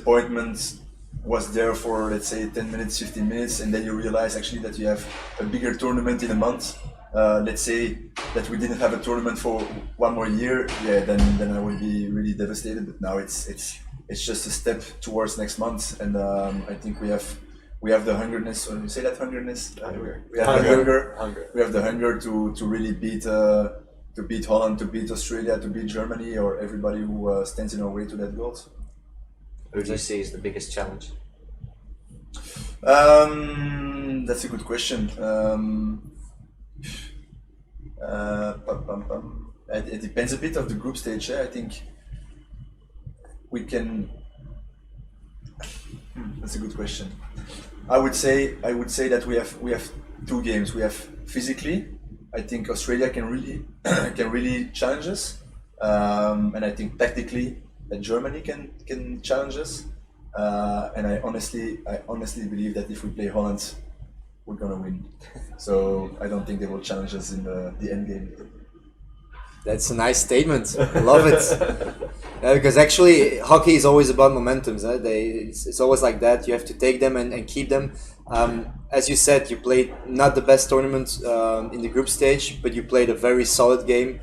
disappointment was there for, let's say, 10 minutes, 15 minutes, and then you realize actually that you have a bigger tournament in a month. Let's say that we didn't have a tournament for one more year, then I would be really devastated. But now it's just a step towards next month, and I think we have the hungerness. When you say that hungerness, we have the hunger. We have the hunger to really beat Holland, to beat Australia, to beat Germany, or everybody who stands in our way to that goal. Who do you see as the biggest challenge? That's a good question. It depends a bit of the group stage. I think we can. That's a good question. I would say that we have two games. We have physically. I think Australia can really challenge us, and I think tactically that Germany can challenge us. And I honestly believe that if we play Holland, we're gonna win. So I don't think they will challenge us in the end game. That's a nice statement. I love it. Because actually, hockey is always about momentums. It's always like that. You have to take them and keep them. As you said, you played not the best tournament in the group stage, but you played a very solid game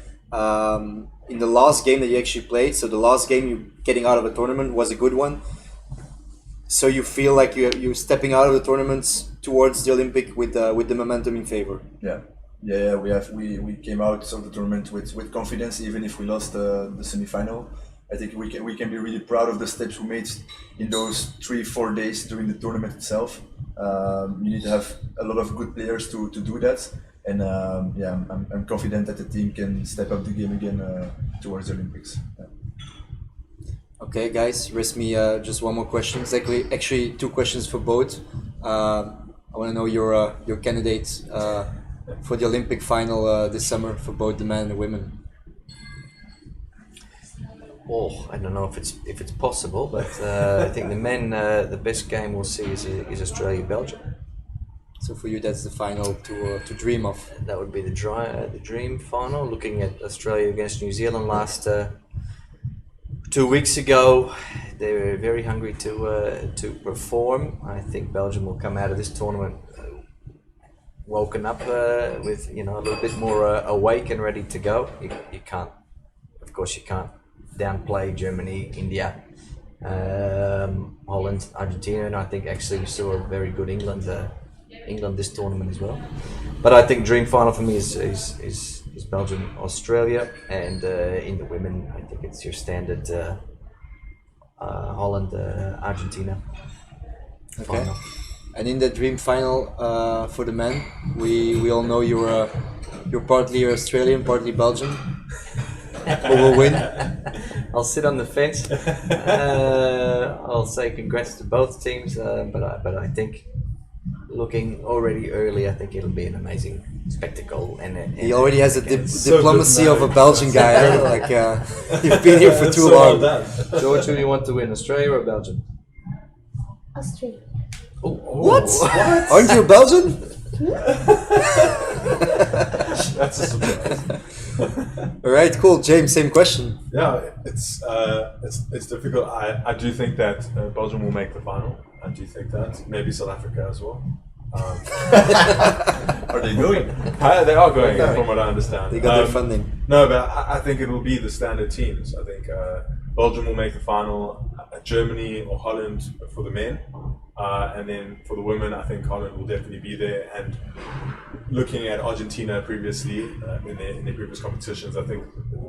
in the last game that you actually played. So the last game you getting out of a tournament was a good one. So you feel like you're stepping out of the tournaments towards the Olympic with the momentum in favor. Yeah. We came out of the tournament with confidence, even if we lost the semi-final. I think we can be really proud of the steps we made in those 3-4 days during the tournament itself. You need to have a lot of good players to do that, and I'm confident that the team can step up the game again towards the Olympics. Yeah. Okay, guys, rest me just one more question. Actually, two questions for both. I want to know your candidates for the Olympic final this summer for both the men and the women. Oh, I don't know if it's possible, but I think the men, the best game we'll see is Australia-Belgium. So for you, that's the final to dream of. That would be the dream final. Looking at Australia against New Zealand last 2 weeks ago, they were very hungry to perform. I think Belgium will come out of this tournament woken up with a little bit more awake and ready to go. You can't downplay Germany, India, Holland, Argentina, and I think actually we saw a very good England this tournament as well. But I think dream final for me is Belgium, Australia, and in the women I think it's your standard Holland, Argentina final. And in the dream final for the men, we all know you're partly Australian, partly Belgian. Who will win? I'll sit on the fence. I'll say congrats to both teams, but I think looking already early, I think it'll be an amazing spectacle. And he already has a diplomacy of a Belgian guy. You've been here for too long. George, who do you want to win, Australia or Belgium? Australia. Oh, what? Aren't you Belgian? That's a surprise. All right, cool. James, same question. Yeah, it's difficult. I do think that Belgium will make the final. I do think that maybe South Africa as well. Are they going? They are going, from what I understand. They got their funding. No, but I think it will be the standard teams. I think Belgium will make the final. Germany or Holland for the men. And then for the women, I think Holland will definitely be there. And looking at Argentina previously in their previous competitions, I think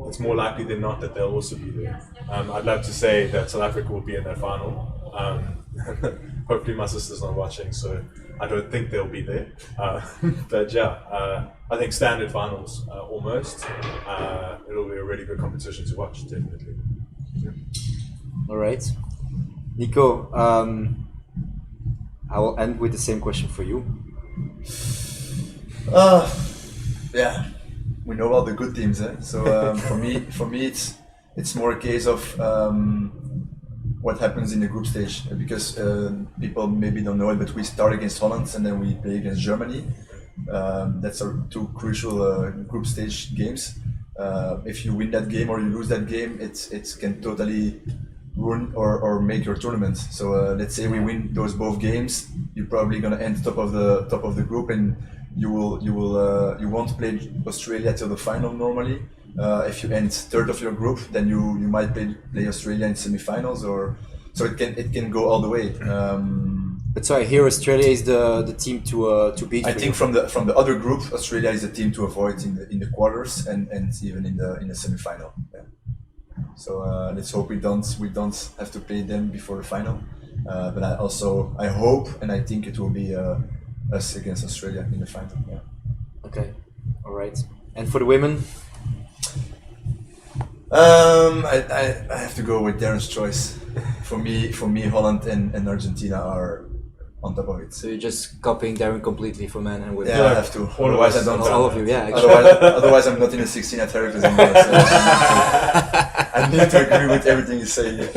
it's more likely than not that they'll also be there. I'd love to say that South Africa will be in that final. Hopefully my sister's not watching, so I don't think they'll be there. But yeah, I think standard finals almost. It'll be a really good competition to watch, definitely. Yeah. All right. Nico, I will end with the same question for you. Yeah, we know all the good teams, eh? So for me, it's more a case of what happens in the group stage, because people maybe don't know it, but we start against Holland and then we play against Germany. That's our two crucial group stage games. If you win that game or you lose that game, it can totally ruin or make your tournament. So let's say we win those both games, you're probably gonna end top of the group, and you won't play Australia till the final normally. If you end third of your group, then you might play Australia in semifinals, or so it can go all the way. But so I hear Australia is the team to beat. I think from the other group, Australia is the team to avoid in the quarters and even in the semifinal. Yeah. So let's hope we don't have to play them before the final. But I hope and I think it will be us against Australia in the final. Yeah. Okay, all right. And for the women, I have to go with Darren's choice. For me, Holland and Argentina are on top of it. so you're just copying Darren completely for men and women. Yeah, I have to. Otherwise, I don't. All of you, yeah. Actually. Otherwise, I'm not in the 16 at Heracles anymore. So I need to agree with everything you say.